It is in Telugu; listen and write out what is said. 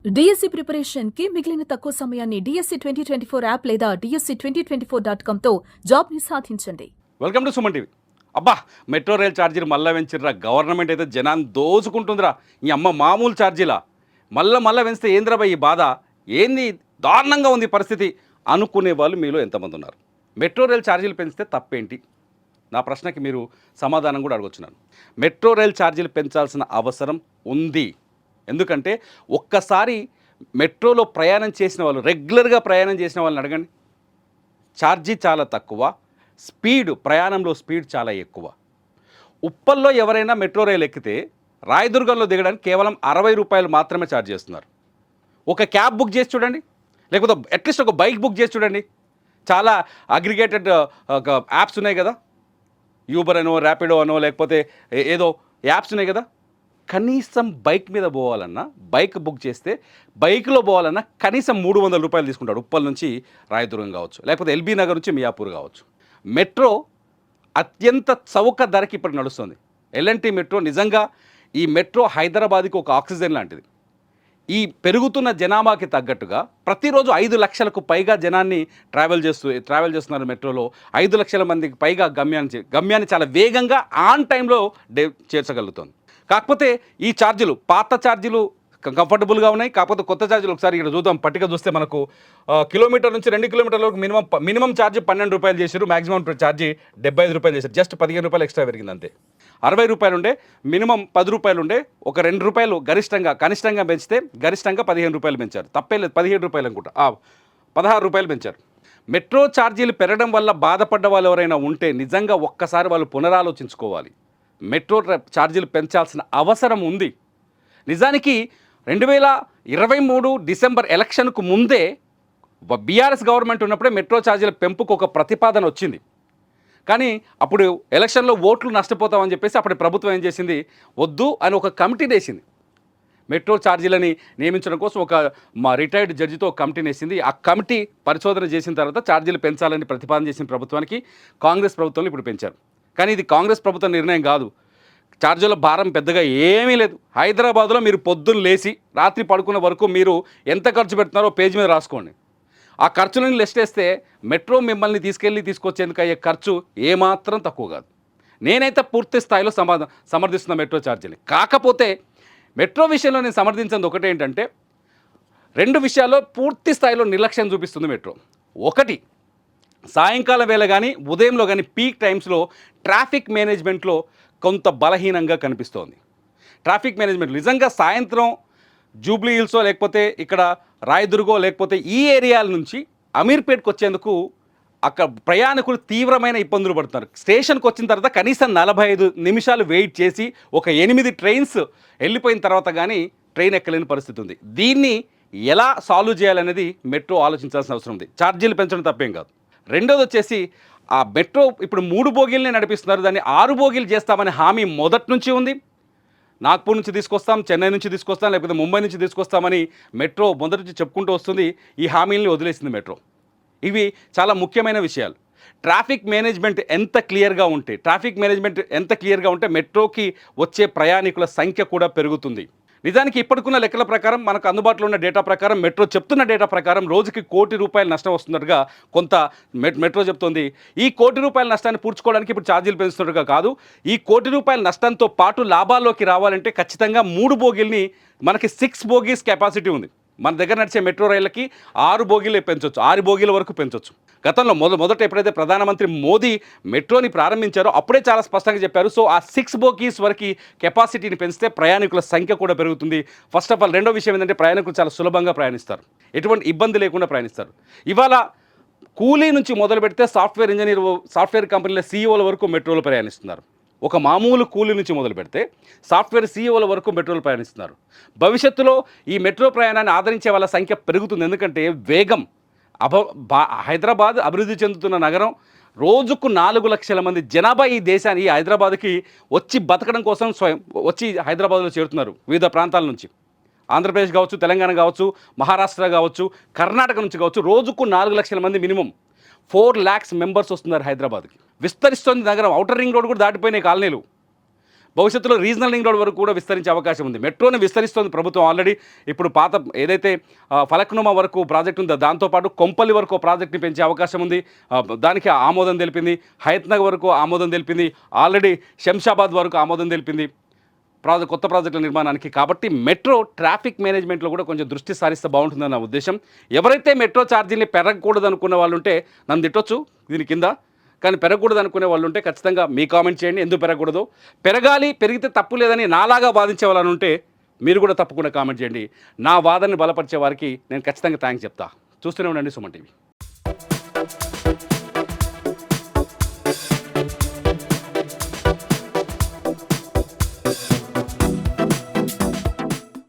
డిఎస్సి ప్రిపరేషన్ కి మిగిలిన తక్కువ సమయాన్ని డిఎస్సి 2024 యాప్ లేదా DSC2024.com తో జాబ్ ని సాధించండి. Welcome to Suman TV. అబ్బా, మెట్రో రైల్ ఛార్జీలు మళ్ళీ పెంచిర్రా. గవర్నమెంట్ అయితే జనాన్ని దోచుకుంటుందిరా. ఈ అమ్మ మామూలు ఛార్జీలా మళ్ళీ పెంచితే ఏంద్రా ఈ బాధ, ఏంది దారుణంగా ఉంది పరిస్థితి అనుకునే వాళ్ళు మీలో ఎంతమంది ఉన్నారు? మెట్రో రైల్ ఛార్జీలు పెంచితే తప్పేంటి? నా ప్రశ్నకి మీరు సమాధానం కూడా అడగొచ్చున్నాను. మెట్రో రైల్ ఛార్జీలు పెంచాల్సిన అవసరం ఉంది. ఎందుకంటే ఒక్కసారి మెట్రోలో ప్రయాణం చేసిన వాళ్ళు, రెగ్యులర్గా ప్రయాణం చేసిన వాళ్ళని అడగండి. ఛార్జీ చాలా తక్కువ, ప్రయాణంలో స్పీడ్ చాలా ఎక్కువ. ఉప్పల్లో ఎవరైనా మెట్రో రైలు ఎక్కితే రాయదుర్గంలో దిగడానికి కేవలం 60 రూపాయలు మాత్రమే ఛార్జ్ చేస్తున్నారు. ఒక క్యాబ్ బుక్ చేసి చూడండి, లేకపోతే అట్లీస్ట్ ఒక బైక్ బుక్ చేసి చూడండి. చాలా అగ్రిగేటెడ్ యాప్స్ ఉన్నాయి కదా, యూబర్ అనో, ర్యాపిడో అనో, లేకపోతే ఏదో యాప్స్ ఉన్నాయి కదా. కనీసం బైక్ మీద పోవాలన్నా, బైక్ బుక్ చేస్తే బైక్లో పోవాలన్నా కనీసం 300 రూపాయలు తీసుకుంటాడు. ఉప్పల్ నుంచి రాయదుర్గం కావచ్చు, లేకపోతే ఎల్బీ నగర్ నుంచి మియాపూర్ కావచ్చు. మెట్రో అత్యంత చౌక ధరకి ఇప్పుడు నడుస్తుంది. ఎల్ఎన్టీ మెట్రో నిజంగా, ఈ మెట్రో హైదరాబాద్కి ఒక ఆక్సిజన్ లాంటిది. ఈ పెరుగుతున్న జనాభాకి తగ్గట్టుగా ప్రతిరోజు 5 లక్షలకు పైగా జనాన్ని ట్రావెల్ చేస్తున్నారు మెట్రోలో. 5 లక్షల మందికి పైగా గమ్యాన్ని చాలా వేగంగా ఆన్ టైంలో చేర్చగలుగుతుంది. కాకపోతే ఈ ఛార్జీలు, పాత ఛార్జీలు కంఫర్టబుల్గా ఉన్నాయి. కాకపోతే కొత్త ఛార్జీలు ఒకసారి ఇక్కడ చూద్దాం. పట్టిక చూస్తే మనకు కిలోమీటర్ నుంచి 2 కిలోమీటర్ల వరకు మినిమం ఛార్జ్ 12 రూపాయలు చేశారు, మ్యాక్సిమం ఛార్జీ 75 రూపాయలు చేశారు. జస్ట్ 15 రూపాయలు ఎక్స్ట్రా పెరిగింది అంతే. 60 రూపాయలు ఉండే, మినిమం 10 రూపాయలు ఉండే, ఒక 2 రూపాయలు కనిష్టంగా పెంచితే గరిష్టంగా 15 రూపాయలు పెంచారు. తప్పేలేదు, 17 రూపాయలు అనుకుంటా, 16 రూపాయలు పెంచారు. మెట్రో ఛార్జీలు పెరగడం వల్ల బాధపడ్డ వాళ్ళు ఎవరైనా ఉంటే నిజంగా ఒక్కసారి వాళ్ళు పునరాలోచించుకోవాలి. మెట్రో ఛార్జీలు పెంచాల్సిన అవసరం ఉంది. నిజానికి 2023 డిసెంబర్ ఎలక్షన్కు ముందే బీఆర్ఎస్ గవర్నమెంట్ ఉన్నప్పుడే మెట్రో ఛార్జీల పెంపుకు ఒక ప్రతిపాదన వచ్చింది. కానీ అప్పుడు ఎలక్షన్లో ఓట్లు నష్టపోతామని చెప్పేసి అప్పటి ప్రభుత్వం ఏం చేసింది, వద్దు అని ఒక కమిటీని వేసింది. మెట్రో ఛార్జీలని నియమించడం కోసం మా రిటైర్డ్ జడ్జితో కమిటీని వేసింది. ఆ కమిటీ పరిశోధన చేసిన తర్వాత ఛార్జీలు పెంచాలని ప్రతిపాదన చేసిన ప్రభుత్వానికి కాంగ్రెస్ ప్రభుత్వంలో ఇప్పుడు పెంచారు. కానీ ఇది కాంగ్రెస్ ప్రభుత్వం నిర్ణయం కాదు. ఛార్జీల భారం పెద్దగా ఏమీ లేదు. హైదరాబాద్లో మీరు పొద్దున్న లేచి రాత్రి పడుకునే వరకు మీరు ఎంత ఖర్చు పెడుతున్నారో పేజీ మీద రాసుకోండి. ఆ ఖర్చులను లిస్ట్ వేస్తే మెట్రో మిమ్మల్ని తీసుకొచ్చేందుకు అయ్యే ఖర్చు ఏమాత్రం తక్కువ కాదు. నేనైతే పూర్తి స్థాయిలో సమర్థిస్తున్న మెట్రో ఛార్జీని. కాకపోతే మెట్రో విషయంలో నేను సమర్థించేది ఒకటి ఏంటంటే, 2 విషయాల్లో పూర్తి స్థాయిలో నిర్లక్ష్యం చూపిస్తుంది మెట్రో. ఒకటి, సాయంకాలం వేళ కానీ ఉదయంలో కానీ పీక్ టైమ్స్లో ట్రాఫిక్ మేనేజ్మెంట్లో కొంత బలహీనంగా కనిపిస్తోంది. ట్రాఫిక్ మేనేజ్మెంట్ నిజంగా సాయంత్రం జూబ్లీ హిల్సో, లేకపోతే ఇక్కడ రాయదుర్గో, లేకపోతే ఈ ఏరియాల నుంచి అమీర్పేట్కి వచ్చేందుకు అక్కడ ప్రయాణికులు తీవ్రమైన ఇబ్బందులు పడుతున్నారు. స్టేషన్కి వచ్చిన తర్వాత కనీసం 45 నిమిషాలు వెయిట్ చేసి ఒక 8 ట్రైన్స్ వెళ్ళిపోయిన తర్వాత కానీ ట్రైన్ ఎక్కలేని పరిస్థితి ఉంది. దీన్ని ఎలా సాల్వ్ చేయాలనేది మెట్రో ఆలోచించాల్సిన అవసరం ఉంది. ఛార్జీలు పెంచడం తప్పేం కాదు. రెండోది వచ్చేసి, ఆ మెట్రో ఇప్పుడు 3 బోగీలనే నడిపిస్తున్నారు, దాన్ని 6 బోగీలు చేస్తామని హామీ మొదటి నుంచి ఉంది. నాగ్పూర్ నుంచి తీసుకొస్తాం, చెన్నై నుంచి తీసుకొస్తాం, లేకపోతే ముంబై నుంచి తీసుకొస్తామని మెట్రో మొదటి నుంచి చెప్పుకుంటూ వస్తుంది. ఈ హామీల్ని వదిలేసింది మెట్రో. ఇవి చాలా ముఖ్యమైన విషయాలు. ట్రాఫిక్ మేనేజ్మెంట్ ఎంత క్లియర్గా ఉంటే మెట్రోకి వచ్చే ప్రయాణికుల సంఖ్య కూడా పెరుగుతుంది. నిజానికి ఇప్పటికున్న లెక్కల ప్రకారం, మనకు అందుబాటులో ఉన్న డేటా ప్రకారం, మెట్రో చెప్తున్న డేటా ప్రకారం రోజుకి 1 కోటి రూపాయల నష్టం వస్తున్నట్టుగా కొంత మెట్రో చెప్తోంది. ఈ 1 కోటి రూపాయల నష్టాన్ని పూడ్చుకోవడానికి ఇప్పుడు ఛార్జీలు పెంచుతున్నట్టుగా కాదు. ఈ 1 కోటి రూపాయల నష్టంతో పాటు లాభాల్లోకి రావాలంటే ఖచ్చితంగా 3 బోగీల్ని, మనకి 6 బోగీస్ కెపాసిటీ ఉంది. మన దగ్గర నడిచే మెట్రో రైళ్ళకి 6 బోగీలు పెంచవచ్చు, 6 బోగీల వరకు పెంచవచ్చు. గతంలో మొదట ఎప్పుడైతే ప్రధానమంత్రి మోదీ మెట్రోని ప్రారంభించారో అప్పుడే చాలా స్పష్టంగా చెప్పారు. సో ఆ 6 బోగీస్ వరకు కెపాసిటీని పెంచితే ప్రయాణికుల సంఖ్య కూడా పెరుగుతుంది. First of all. రెండో విషయం ఏంటంటే, ప్రయాణికులు చాలా సులభంగా ప్రయాణిస్తారు, ఎటువంటి ఇబ్బంది లేకుండా ప్రయాణిస్తారు. ఇవాళ కూలీ నుంచి మొదలు పెడితే సాఫ్ట్వేర్ కంపెనీల సీఈఓల వరకు మెట్రోలో ప్రయాణిస్తున్నారు. ఒక మామూలు కూలీ నుంచి మొదలు పెడితే సాఫ్ట్వేర్ సీఈఓల వరకు మెట్రోలు ప్రయాణిస్తున్నారు. భవిష్యత్తులో ఈ మెట్రో ప్రయాణాన్ని ఆదరించే వాళ్ళ సంఖ్య పెరుగుతుంది. ఎందుకంటే వేగం, హైదరాబాద్ అభివృద్ధి చెందుతున్న నగరం. రోజుకు 4 లక్షల మంది జనాభా ఈ హైదరాబాద్కి వచ్చి బతకడం కోసం వచ్చి హైదరాబాద్లో చేరుతున్నారు వివిధ ప్రాంతాల నుంచి. ఆంధ్రప్రదేశ్ కావచ్చు, తెలంగాణ కావచ్చు, మహారాష్ట్ర కావచ్చు, కర్ణాటక నుంచి కావచ్చు. రోజుకు 4 లక్షల మంది, మినిమం 4 lakhs మెంబర్స్ వస్తున్నారు హైదరాబాద్కి. విస్తరిస్తుంది నగరం. ఔటర్ రింగ్ రోడ్ కూడా దాటిపోయినాయి కాలనీలు. భవిష్యత్తులో రీజనల్ రింగ్ రోడ్ వరకు కూడా విస్తరించే అవకాశం ఉంది. మెట్రోని విస్తరిస్తోంది ప్రభుత్వం ఆల్రెడీ. ఇప్పుడు పాత ఏదైతే ఫలక్నుమా వరకు ప్రాజెక్ట్ ఉందో దాంతోపాటు కొంపల్లి వరకు ప్రాజెక్ట్ని పెంచే అవకాశం ఉంది. దానికి ఆమోదం తెలిపింది. హయత్నగర్ వరకు ఆమోదం తెలిపింది. ఆల్రెడీ శంషాబాద్ వరకు ఆమోదం తెలిపింది కొత్త ప్రాజెక్టుల నిర్మాణానికి. కాబట్టి మెట్రో ట్రాఫిక్ మేనేజ్మెంట్లో కూడా కొంచెం దృష్టి సారిస్తే బాగుంటుందని నా ఉద్దేశం. ఎవరైతే మెట్రో ఛార్జీని పెరగకూడదు అనుకున్న వాళ్ళు ఉంటే నన్ను తిట్టొచ్చు దీని కింద, కానీ పెరగకూడదు అనుకునే వాళ్ళు ఉంటే ఖచ్చితంగా మీ కామెంట్ చేయండి ఎందుకు పెరగకూడదు. పెరగాలి, పెరిగితే తప్పు లేదని నాలాగా వాదించే వాళ్ళని ఉంటే మీరు కూడా తప్పకుండా కామెంట్ చేయండి. నా వాదనని బలపరిచే వారికి నేను ఖచ్చితంగా థ్యాంక్స్ చెప్తా. చూస్తూనే ఉండండి సుమన్ టీవీ.